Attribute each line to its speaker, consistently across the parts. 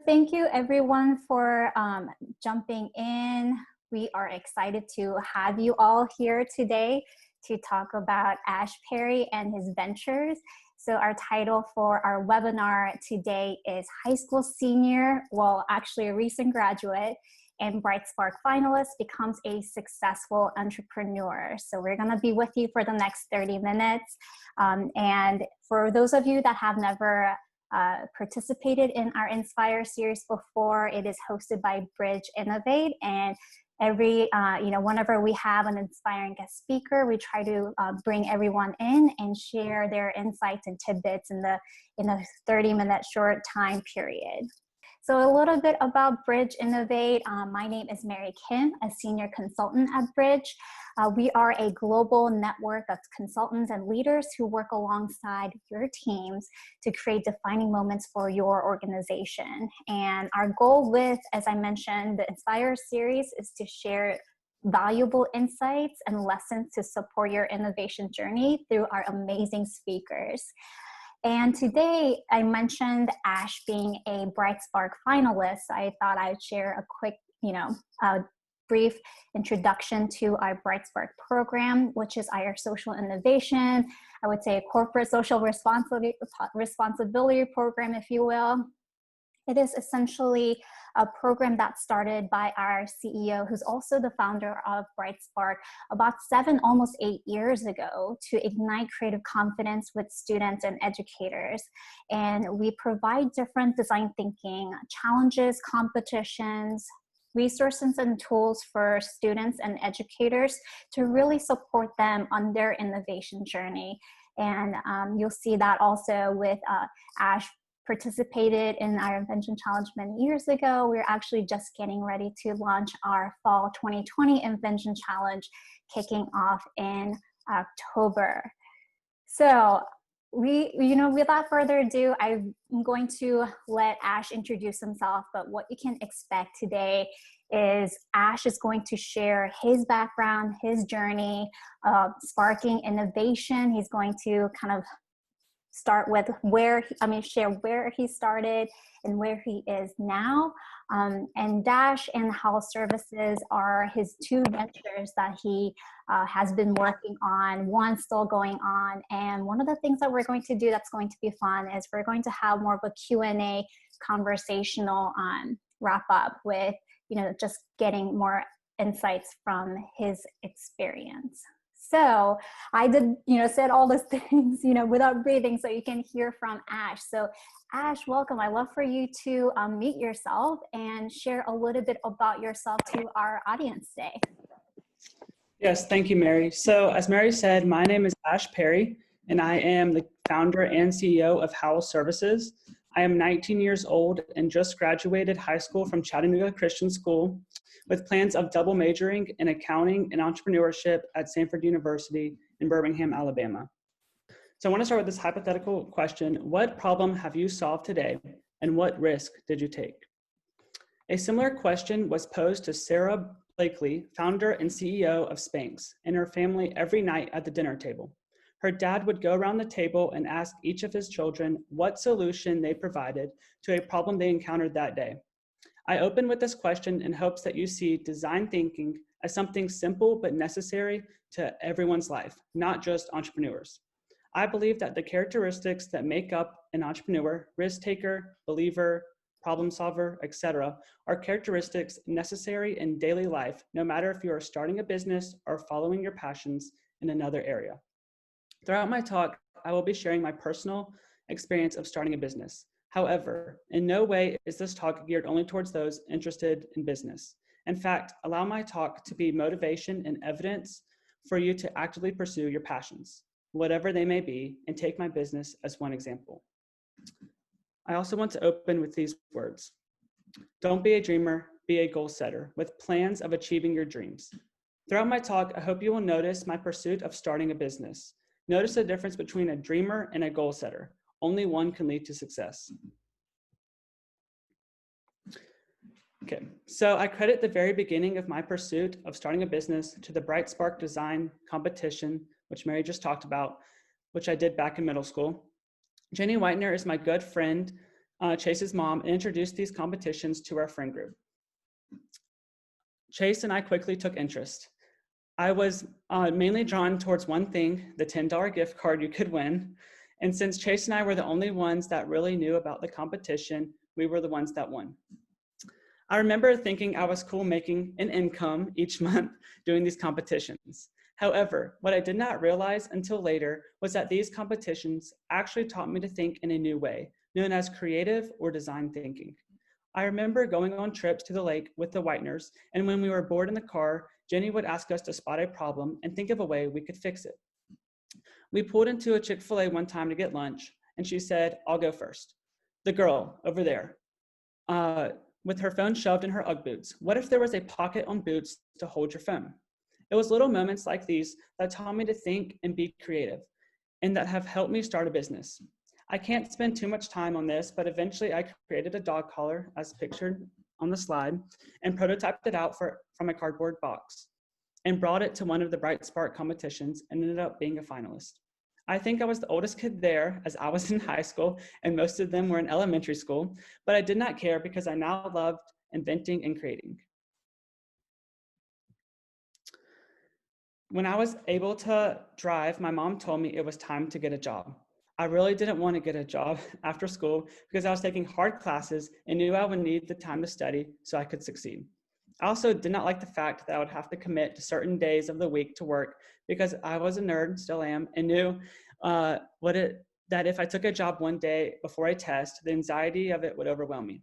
Speaker 1: thank you everyone for jumping in. We are excited to have you all here today to talk about Ash Perry and his ventures. So our title for our webinar today is High School Senior, well, actually a recent graduate and Bright Spark finalist becomes a successful entrepreneur. So we're gonna be with you for the next 30 minutes. And for those of you that have never participated in our Inspire series before, it is hosted by Bridge Innovate, and every whenever we have an inspiring guest speaker, we try to bring everyone in and share their insights and tidbits in a 30-minute short time period. So a little bit about Bridge Innovate. My name is Mary Kim, a senior consultant at Bridge. We are a global network of consultants and leaders who work alongside your teams to create defining moments for your organization. And our goal with, as I mentioned, the Inspire series is to share valuable insights and lessons to support your innovation journey through our amazing speakers. And today I mentioned Ash being a Bright Spark finalist. I thought I'd share a quick, brief introduction to our Bright Spark program, which is our social innovation, I would say a corporate social responsibility program, if you will. It is essentially a program that started by our CEO, who's also the founder of Bright Spark, about almost 8 years ago, to ignite creative confidence with students and educators. And we provide different design thinking challenges, competitions, resources and tools for students and educators to really support them on their innovation journey. And you'll see that also with Ash participated in our Invention Challenge many years ago. We're actually just getting ready to launch our Fall 2020 Invention Challenge, kicking off in October. So without further ado, I'm going to let Ash introduce himself, but what you can expect today is Ash is going to share his background, his journey, sparking innovation. He's going to kind of start with share where he started and where he is now. And Dash and Howell Services are his two ventures that he has been working on, one still going on. And one of the things that we're going to do that's going to be fun is we're going to have more of a Q&A conversational wrap up with, just getting more insights from his experience. So I did, said all these things, without breathing, so you can hear from Ash. So Ash, welcome. I'd love for you to meet yourself and share a little bit about yourself to our audience today.
Speaker 2: Yes, thank you, Mary. So as Mary said, my name is Ash Perry, and I am the founder and CEO of Howl Services. I am 19 years old and just graduated high school from Chattanooga Christian School with plans of double majoring in accounting and entrepreneurship at Samford University in Birmingham, Alabama. So I want to start with this hypothetical question. What problem have you solved today, and what risk did you take? A similar question was posed to Sarah Blakely, founder and CEO of Spanx, and her family every night at the dinner table. Her dad would go around the table and ask each of his children what solution they provided to a problem they encountered that day. I open with this question in hopes that you see design thinking as something simple but necessary to everyone's life, not just entrepreneurs. I believe that the characteristics that make up an entrepreneur, risk taker, believer, problem solver, etc., are characteristics necessary in daily life, no matter if you are starting a business or following your passions in another area. Throughout my talk, I will be sharing my personal experience of starting a business. However, in no way is this talk geared only towards those interested in business. In fact, allow my talk to be motivation and evidence for you to actively pursue your passions, whatever they may be, and take my business as one example. I also want to open with these words. Don't be a dreamer, be a goal setter with plans of achieving your dreams. Throughout my talk, I hope you will notice my pursuit of starting a business. Notice the difference between a dreamer and a goal setter. Only one can lead to success. Okay, so I credit the very beginning of my pursuit of starting a business to the Bright Spark design competition, which Mary just talked about, which I did back in middle school. Jenny Whitener is my good friend Chase's mom, and introduced these competitions to our friend group. Chase and I quickly took interest. I was mainly drawn towards one thing, the $10 gift card you could win. And since Chase and I were the only ones that really knew about the competition, we were the ones that won. I remember thinking I was cool making an income each month doing these competitions. However, what I did not realize until later was that these competitions actually taught me to think in a new way, known as creative or design thinking. I remember going on trips to the lake with the Whiteners, and when we were bored in the car, Jenny would ask us to spot a problem and think of a way we could fix it. We pulled into a Chick-fil-A one time to get lunch, and she said, "I'll go first." The girl over there, with her phone shoved in her Ugg boots. What if there was a pocket on boots to hold your phone? It was little moments like these that taught me to think and be creative, and that have helped me start a business. I can't spend too much time on this, but eventually I created a dog collar as pictured on the slide and prototyped it out from a cardboard box and brought it to one of the Bright Spark competitions and ended up being a finalist. I think I was the oldest kid there as I was in high school and most of them were in elementary school, but I did not care because I now loved inventing and creating. When I was able to drive, my mom told me it was time to get a job. I really didn't want to get a job after school because I was taking hard classes and knew I would need the time to study so I could succeed. I also did not like the fact that I would have to commit to certain days of the week to work because I was a nerd, still am, and knew that if I took a job one day before a test, the anxiety of it would overwhelm me.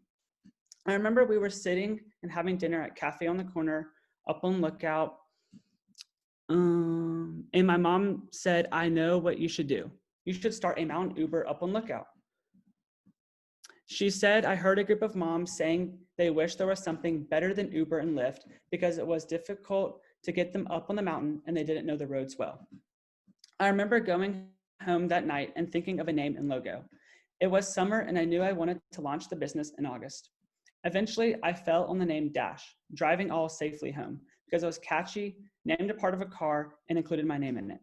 Speaker 2: I remember we were sitting and having dinner at Cafe on the Corner up on Lookout, and my mom said, "I know what you should do. You should start a mountain Uber up on Lookout." She said, I heard a group of moms saying they wish there was something better than Uber and Lyft because it was difficult to get them up on the mountain and they didn't know the roads well. I remember going home that night and thinking of a name and logo. It was summer and I knew I wanted to launch the business in August. Eventually, I fell on the name Dash, driving all safely home, because it was catchy, named a part of a car, and included my name in it.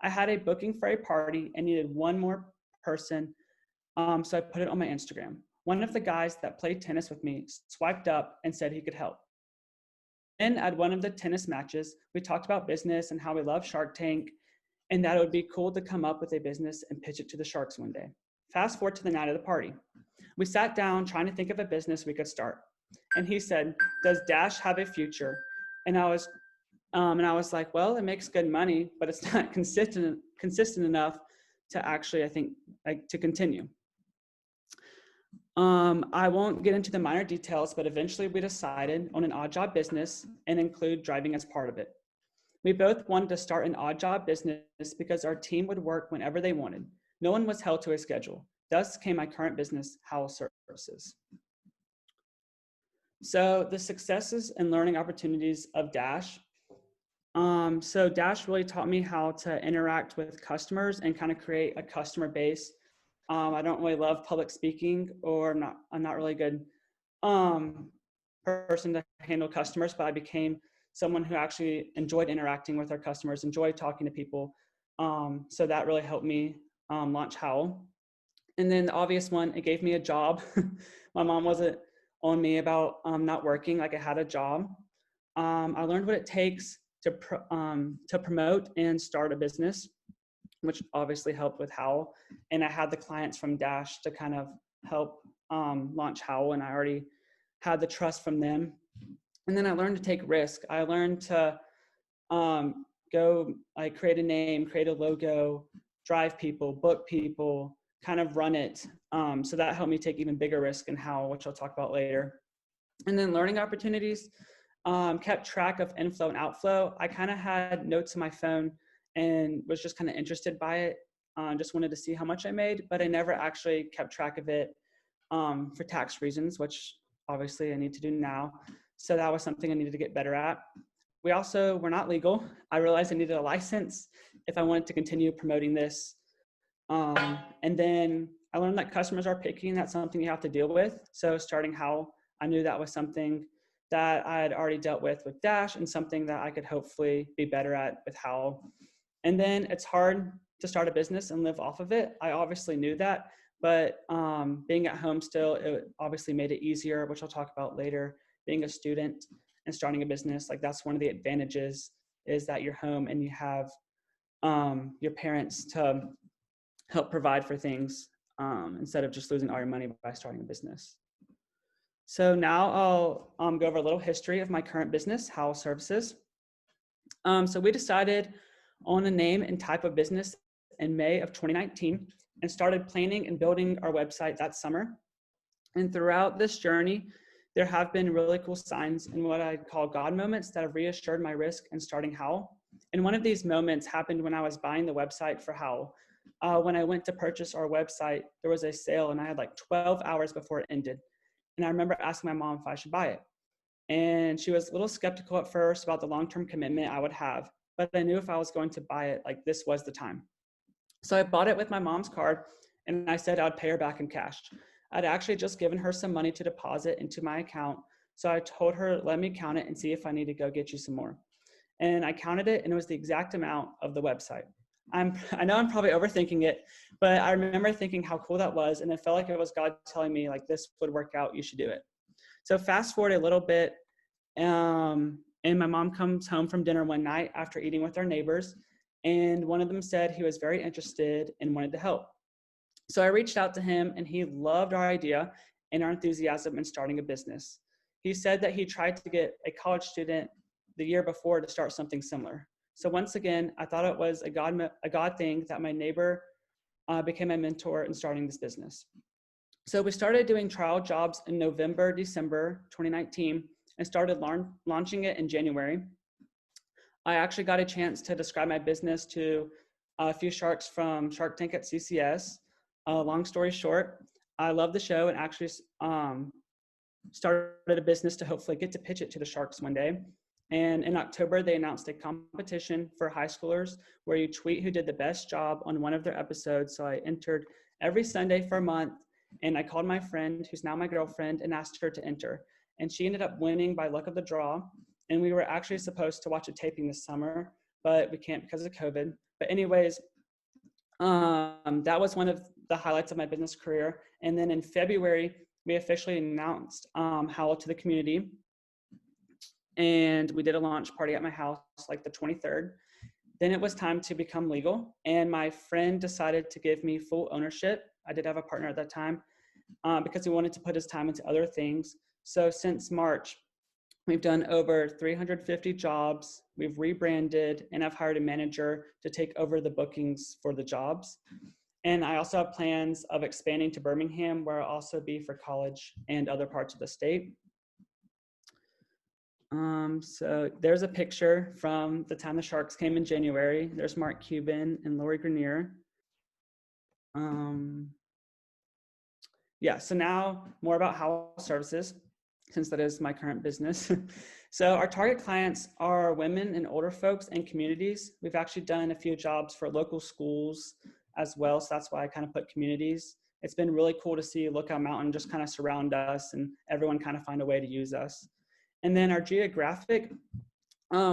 Speaker 2: I had a booking for a party and needed one more person, so I put it on my Instagram. One of the guys that played tennis with me swiped up and said he could help. Then at one of the tennis matches, we talked about business and how we love Shark Tank and that it would be cool to come up with a business and pitch it to the sharks one day. Fast forward to the night of the party. We sat down trying to think of a business we could start. And he said, "Does Dash have a future?" And I was like, well, it makes good money, but it's not consistent enough to actually, I think, to continue. I won't get into the minor details, but eventually we decided on an odd job business and include driving as part of it. We both wanted to start an odd job business because our team would work whenever they wanted. No one was held to a schedule. Thus came my current business, Howl Services. So the successes and learning opportunities of Dash. So Dash really taught me how to interact with customers and kind of create a customer base. I don't really love public speaking, or I'm not really good person to handle customers, but I became someone who actually enjoyed interacting with our customers, enjoyed talking to people. So that really helped me launch Howell. And then the obvious one, it gave me a job. My mom wasn't on me about not working, like I had a job. I learned what it takes to promote and start a business, which obviously helped with Howell. And I had the clients from Dash to kind of help launch Howell, and I already had the trust from them. And then I learned to take risk. I learned to go like create a name, create a logo, drive people, book people, kind of run it. So that helped me take even bigger risk in Howell, which I'll talk about later. And then learning opportunities, kept track of inflow and outflow. I kind of had notes on my phone and was just kind of interested by it. Just wanted to see how much I made, but I never actually kept track of it for tax reasons, which obviously I need to do now. So that was something I needed to get better at. We also were not legal. I realized I needed a license if I wanted to continue promoting this. And then I learned that customers are picky, and that's something you have to deal with. So starting Howell, I knew that was something that I had already dealt with Dash and something that I could hopefully be better at with Howell. And then it's hard to start a business and live off of it. I obviously knew that, But being at home still, it obviously made it easier, which I'll talk about later. Being a student and starting a business, like that's one of the advantages, is that you're home and you have your parents to help provide for things instead of just losing all your money by starting a business. So now I'll go over a little history of my current business, Howl Services. So we decided on a name and type of business in May of 2019 and started planning and building our website that summer. And throughout this journey, there have been really cool signs and what I call God moments that have reassured my risk in starting Howl. And one of these moments happened when I was buying the website for Howl. When I went to purchase our website, there was a sale and I had like 12 hours before it ended. And I remember asking my mom if I should buy it. And she was a little skeptical at first about the long-term commitment I would have, but I knew if I was going to buy it, like this was the time. So I bought it with my mom's card and I said I'd pay her back in cash. I'd actually just given her some money to deposit into my account. So I told her, let me count it and see if I need to go get you some more. And I counted it and it was the exact amount of the website. I know I'm probably overthinking it, but I remember thinking how cool that was. And it felt like it was God telling me like, this would work out, you should do it. So fast forward a little bit, and my mom comes home from dinner one night after eating with our neighbors. And one of them said he was very interested and wanted to help. So I reached out to him and he loved our idea and our enthusiasm in starting a business. He said that he tried to get a college student the year before to start something similar. So once again, I thought it was a God thing that my neighbor became my mentor in starting this business. So we started doing trial jobs in November, December 2019 and started launching it in January. I actually got a chance to describe my business to a few sharks from Shark Tank at CCS. Long story short, I love the show and actually started a business to hopefully get to pitch it to the sharks one day. And in October, they announced a competition for high schoolers where you tweet who did the best job on one of their episodes. So I entered every Sunday for a month and I called my friend, who's now my girlfriend, and asked her to enter. And she ended up winning by luck of the draw. And we were actually supposed to watch a taping this summer, but we can't because of COVID. But anyways, that was one of the highlights of my business career. And then in February, we officially announced Howl to the community. And we did a launch party at my house, like the 23rd. Then it was time to become legal. And my friend decided to give me full ownership. I did have a partner at that time because he wanted to put his time into other things. So since March, we've done over 350 jobs. We've rebranded and I've hired a manager to take over the bookings for the jobs. And I also have plans of expanding to Birmingham, where I'll also be for college and other parts of the state. So there's a picture from the time the sharks came in January. There's Mark Cuban and Lori Grenier. Yeah, so now more about Howl Services, since that is my current business. So our target clients are women and older folks and communities. We've actually done a few jobs for local schools as well. So that's why I kind of put communities. It's been really cool to see Lookout Mountain just kind of surround us and everyone kind of find a way to use us. And then our geographic,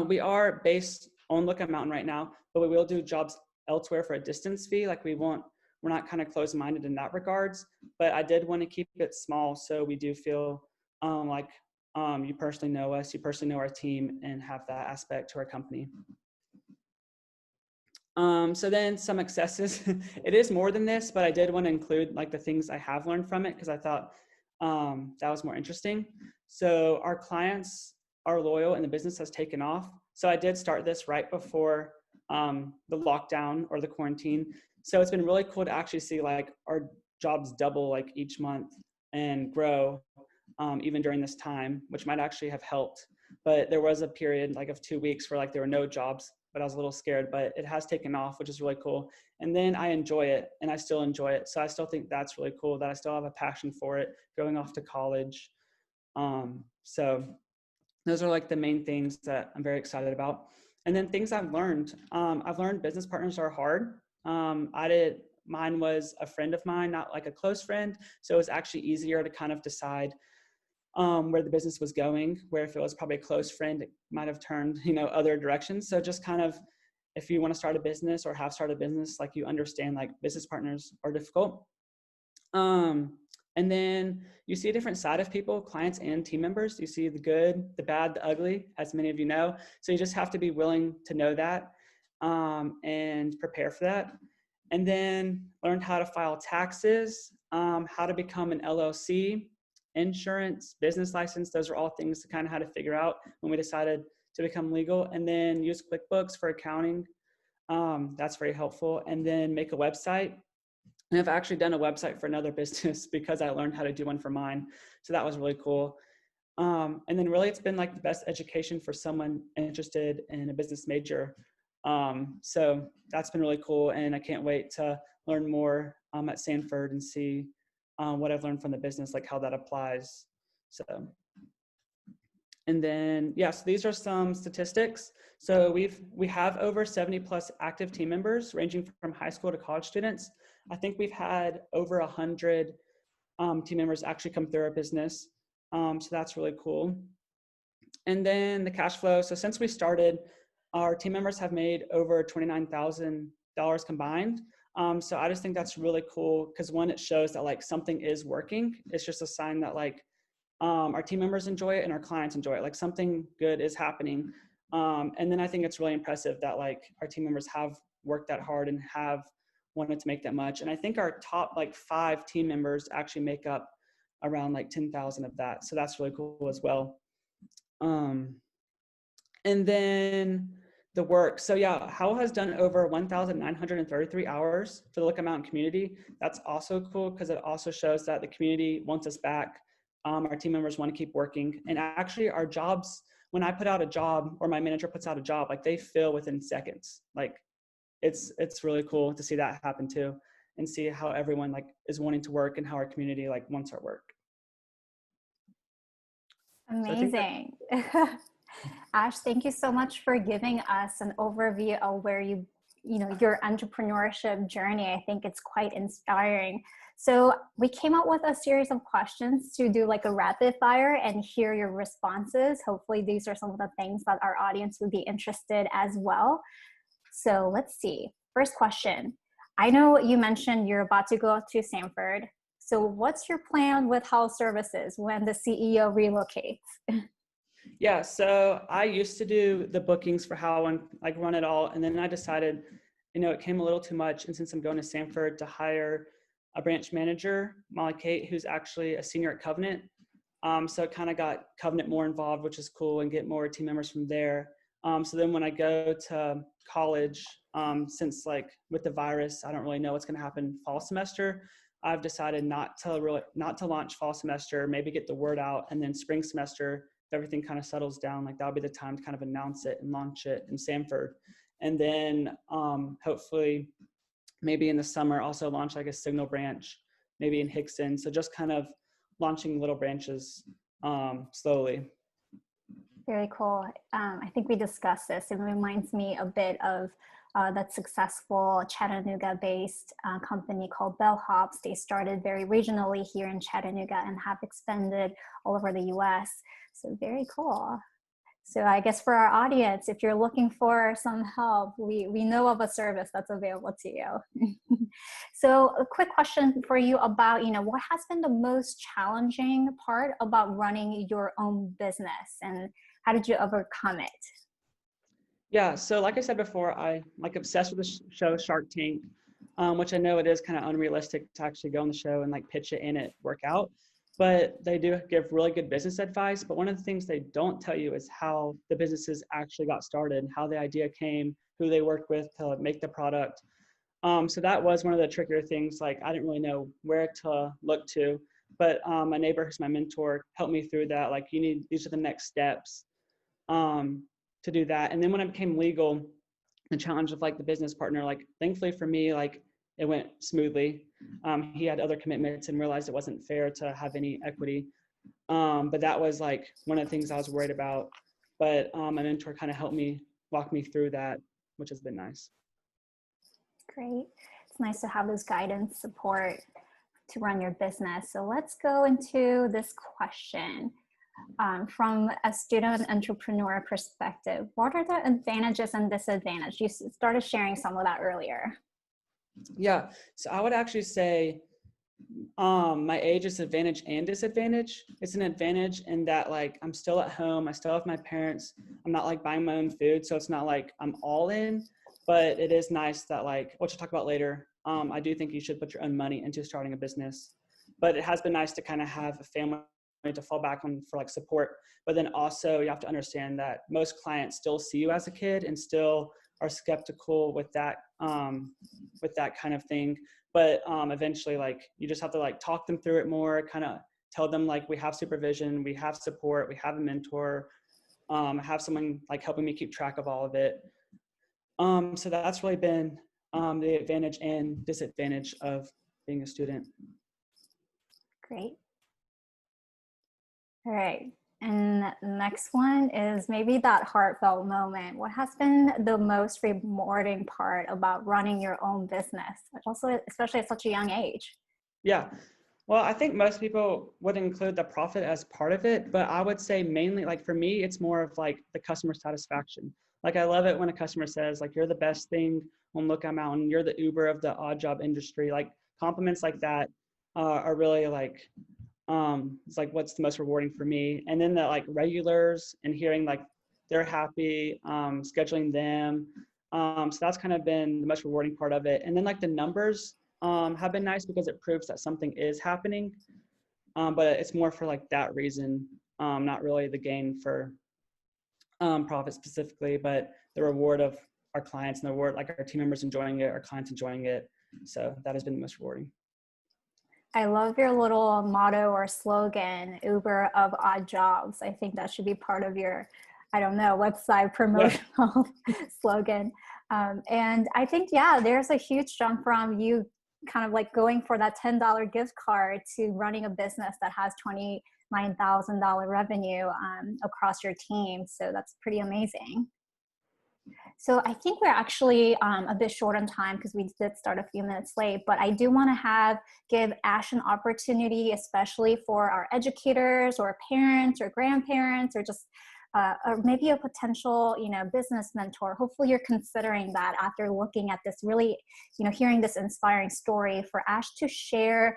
Speaker 2: we are based on Lookout Mountain right now, but we will do jobs elsewhere for a distance fee. Like we're not kind of closed-minded in that regards, but I did want to keep it small. So we do feel like you personally know us, you personally know our team and have that aspect to our company. So then some excesses, it is more than this, but I did want to include like the things I have learned from it because I thought that was more interesting. So our clients are loyal and the business has taken off. So I did start this right before the lockdown or the quarantine. So it's been really cool to actually see like our jobs double like each month and grow even during this time, which might actually have helped. But there was a period like of 2 weeks where like there were no jobs, but I was a little scared, but it has taken off, which is really cool. And then I enjoy it and I still enjoy it. So I still think that's really cool that I still have a passion for it going off to college. So those are like the main things that I'm very excited about. And then things I've learned business partners are hard. Mine was a friend of mine, not like a close friend. So it was actually easier to kind of decide where the business was going, where if it was probably a close friend, it might have turned, other directions. So just kind of, if you want to start a business or have started a business, like you understand like business partners are difficult. And then you see a different side of people, clients and team members. You see the good, the bad, the ugly, as many of you know. So you just have to be willing to know that and prepare for that. And then learned how to file taxes, how to become an LLC, insurance, business license. Those are all things to kind of how to figure out when we decided to become legal. And then use QuickBooks for accounting. That's very helpful. And then make a website. And I've actually done a website for another business because I learned how to do one for mine. So that was really cool. And then really it's been like the best education for someone interested in a business major. So that's been really cool. And I can't wait to learn more at Samford and see what I've learned from the business, like how that applies. So, and then, yeah, so these are some statistics. So we have over 70 plus active team members ranging from high school to college students. I think we've had over 100 team members actually come through our business. So that's really cool. And then the cash flow. So since we started, our team members have made over $29,000 combined. So I just think that's really cool because one, it shows that like something is working. It's just a sign that like our team members enjoy it and our clients enjoy it. Like something good is happening. And then I think it's really impressive that like our team members have worked that hard and have wanted to make that much. And I think our top like 5 team members actually make up around like 10,000 of that. So that's really cool as well. And then the work. So yeah, Howell has done over 1,933 hours for the Lookout Mountain community. That's also cool because it also shows that the community wants us back. Our team members want to keep working. And actually our jobs, when I put out a job or my manager puts out a job, like they fill within seconds. Like it's really cool to see that happen too and see how everyone like is wanting to work and how our community like wants our work.
Speaker 1: Amazing. So Ash, thank you so much for giving us an overview of where your entrepreneurship journey. I think it's quite inspiring. So we came up with a series of questions to do like a rapid fire and hear your responses. Hopefully these are some of the things that our audience would be interested as well. So let's see. First question. I know you mentioned you're about to go to Samford. So what's your plan with Howell Services when the CEO relocates?
Speaker 2: Yeah, so I used to do the bookings for Howell and like run it all. And then I decided, it came a little too much. And since I'm going to Samford to hire a branch manager, Molly Kate, who's actually a senior at Covenant. So it kind of got Covenant more involved, which is cool, and get more team members from there. So then when I go to college, since like with the virus, I don't really know what's going to happen fall semester. I've decided not to launch fall semester, maybe get the word out, and then spring semester, if everything kind of settles down, like that'll be the time to kind of announce it and launch it in Samford. And then hopefully maybe in the summer also launch like a signal branch, maybe in Hickson. So just kind of launching little branches slowly.
Speaker 1: Very cool. I think we discussed this. It reminds me a bit of that successful Chattanooga-based company called Bellhops. They started very regionally here in Chattanooga and have expanded all over the US. So very cool. So I guess for our audience, if you're looking for some help, we know of a service that's available to you. So a quick question for you about, what has been the most challenging part about running your own business and how did you overcome it?
Speaker 2: Yeah, so like I said before, I like obsessed with the show Shark Tank, which I know it is kind of unrealistic to actually go on the show and like pitch it and it work out. But they do give really good business advice. But one of the things they don't tell you is how the businesses actually got started, how the idea came, who they worked with to make the product. So that was one of the trickier things. Like I didn't really know where to look to, but my neighbor, who's my mentor, helped me through that. Like these are the next steps to do that. And then when I became legal, the challenge of like the business partner, like thankfully for me, like it went smoothly. He had other commitments and realized it wasn't fair to have any equity. But that was like one of the things I was worried about. But my mentor kind of helped me walk me through that, which has been nice.
Speaker 1: Great. It's nice to have this guidance support to run your business. So let's go into this question. From a student entrepreneur perspective, what are the advantages and disadvantages? You started sharing some of that earlier.
Speaker 2: Yeah, so I would actually say My age is advantage and disadvantage. It's an advantage in that like I'm still at home, I still have my parents, I'm not like buying my own food, so it's not like I'm all in, but it is nice that like, which we'll talk about later, I do think you should put your own money into starting a business. But it has been nice to kind of have a family to fall back on for like support. But then also you have to understand that most clients still see you as a kid and still are skeptical with that kind of thing. But eventually like you just have to like talk them through it more, kind of tell them like we have supervision, we have support, we have a mentor, have someone like helping me keep track of all of it. So that's really been the advantage and disadvantage of being a student.
Speaker 1: Great. All right. And the next one is maybe that heartfelt moment. What has been the most rewarding part about running your own business, also especially at such a young age?
Speaker 2: Yeah. Well, I think most people would include the profit as part of it, but I would say mainly like for me, it's more of like the customer satisfaction. Like I love it when a customer says like, you're the best thing on Lookout Mountain, you're the Uber of the odd job industry. Like compliments like that are really like, it's like what's the most rewarding for me. And then the like regulars and hearing like they're happy, scheduling them. So that's kind of been the most rewarding part of it. And then like the numbers have been nice because it proves that something is happening. But it's more for like that reason, not really the gain for profit specifically, but the reward of our clients and the reward, like our team members enjoying it, our clients enjoying it. So that has been the most rewarding.
Speaker 1: I love your little motto or slogan, Uber of odd jobs. I think that should be part of your, I don't know, website promotional slogan. And I think, yeah, there's a huge jump from you kind of like going for that $10 gift card to running a business that has $29,000 revenue across your team. So that's pretty amazing. So I think we're actually a bit short on time because we did start a few minutes late, but I do want to give Ash an opportunity, especially for our educators or parents or grandparents or just or maybe a potential, business mentor. Hopefully you're considering that after looking at this really, hearing this inspiring story, for Ash to share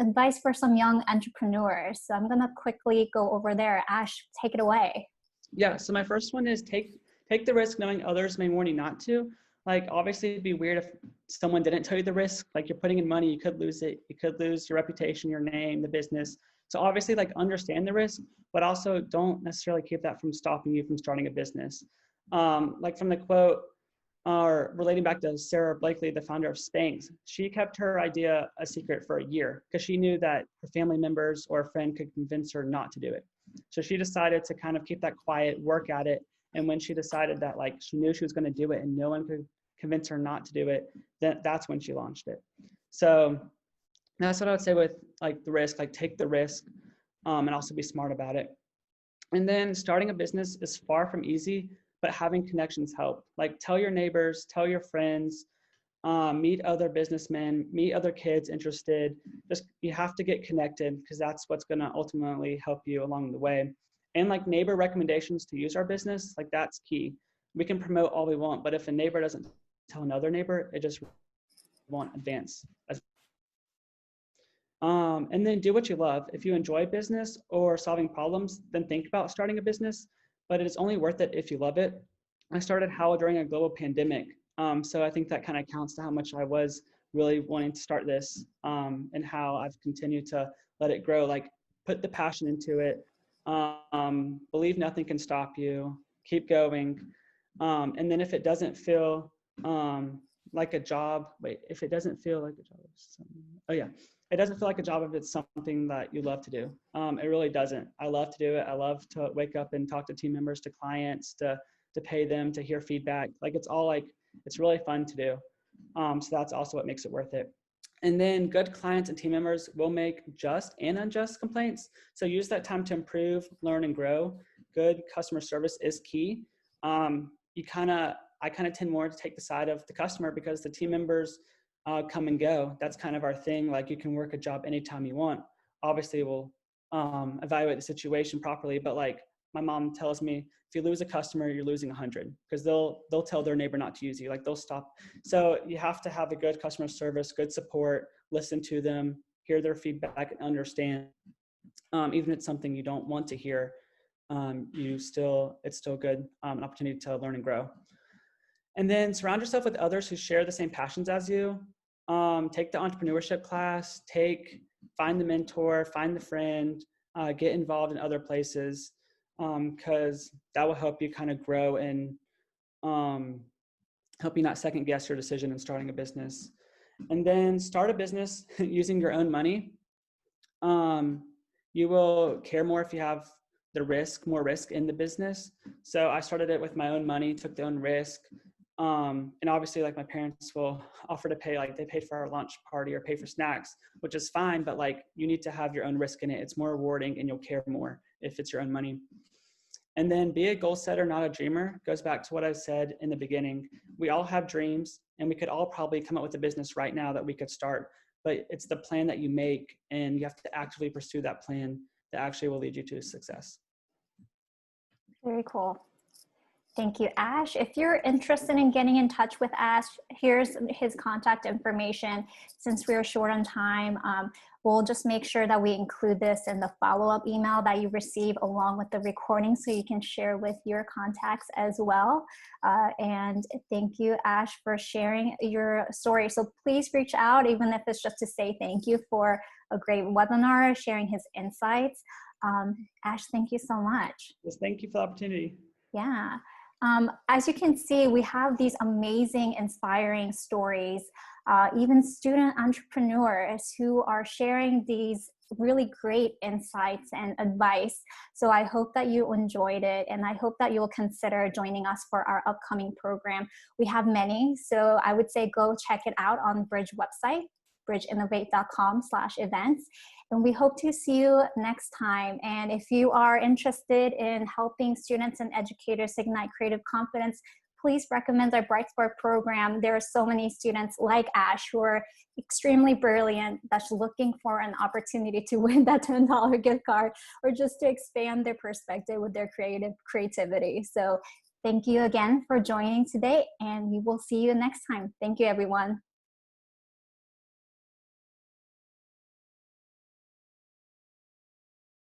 Speaker 1: advice for some young entrepreneurs. So I'm going to quickly go over there. Ash, take it away.
Speaker 2: Yeah. So my first one is take the risk knowing others may warn you not to. Like obviously it'd be weird if someone didn't tell you the risk, like you're putting in money, you could lose it. You could lose your reputation, your name, the business. So obviously like understand the risk, but also don't necessarily keep that from stopping you from starting a business. Like from the quote, or relating back to Sarah Blakely, the founder of Spanx, she kept her idea a secret for a year because she knew that her family members or a friend could convince her not to do it. So she decided to kind of keep that quiet, work at it. And when she decided that like she knew she was going to do it and no one could convince her not to do it, that's when she launched it. So that's what I would say with like the risk, like take the risk and also be smart about it. And then starting a business is far from easy, but having connections help. Like tell your neighbors, tell your friends, meet other businessmen, meet other kids interested. Just you have to get connected because that's what's going to ultimately help you along the way. And like neighbor recommendations to use our business, like that's key. We can promote all we want, but if a neighbor doesn't tell another neighbor, it just won't advance. And then do what you love. If you enjoy business or solving problems, then think about starting a business, but it is only worth it if you love it. I started Howell during a global pandemic. So I think that kind of counts to how much I was really wanting to start this and how I've continued to let it grow, like put the passion into it. Believe nothing can stop you, keep going. And then if it doesn't feel like a job, if it doesn't feel like a job, it doesn't feel like a job if it's something that you love to do. It really doesn't. I love to do it. I love to wake up and talk to team members, to clients, to pay them, to hear feedback. Like it's all like, it's really fun to do. So that's also what makes it worth it. And then good clients and team members will make just and unjust complaints. So use that time to improve, learn, and grow. Good customer service is key. I kind of tend more to take the side of the customer because the team members come and go. That's kind of our thing. Like you can work a job anytime you want. Obviously we'll evaluate the situation properly, but like my mom tells me, if you lose a customer, you're losing 100 because they'll tell their neighbor not to use you. Like they'll stop. So you have to have a good customer service, good support, listen to them, hear their feedback, and understand, even if it's something you don't want to hear, it's still good, an opportunity to learn and grow. And then surround yourself with others who share the same passions as you. Take the entrepreneurship class, find the mentor, find the friend, get involved in other places, because that will help you kind of grow and help you not second guess your decision in starting a business. And then start a business using your own money. You will care more if you have more risk in the business. So I started it with my own money, took the own risk. And obviously, like, my parents will offer to pay, like they paid for our lunch party or pay for snacks, which is fine, but like, you need to have your own risk in it. It's more rewarding and you'll care more if it's your own money. And then be a goal setter, not a dreamer. Goes back to what I said in the beginning. We all have dreams, and we could all probably come up with a business right now that we could start, but it's the plan that you make, and you have to actively pursue that plan that actually will lead you to success.
Speaker 1: Very cool. Thank you, Ash. If you're interested in getting in touch with Ash, here's his contact information. Since we're short on time, we'll just make sure that we include this in the follow-up email that you receive along with the recording, so you can share with your contacts as well. And thank you, Ash, for sharing your story. So please reach out, even if it's just to say thank you for a great webinar, sharing his insights. Ash, thank you so much.
Speaker 2: Yes, thank you for the opportunity.
Speaker 1: Yeah. As you can see, we have these amazing, inspiring stories, even student entrepreneurs who are sharing these really great insights and advice. So I hope that you enjoyed it, and I hope that you will consider joining us for our upcoming program. We have many, so I would say go check it out on Bridge website, bridgeinnovate.com/events. And we hope to see you next time. And if you are interested in helping students and educators ignite creative confidence, please recommend our Bright Spark program. There are so many students like Ash who are extremely brilliant, that's looking for an opportunity to win that $10 gift card, or just to expand their perspective with their creativity. So thank you again for joining today, and we will see you next time. Thank you, everyone.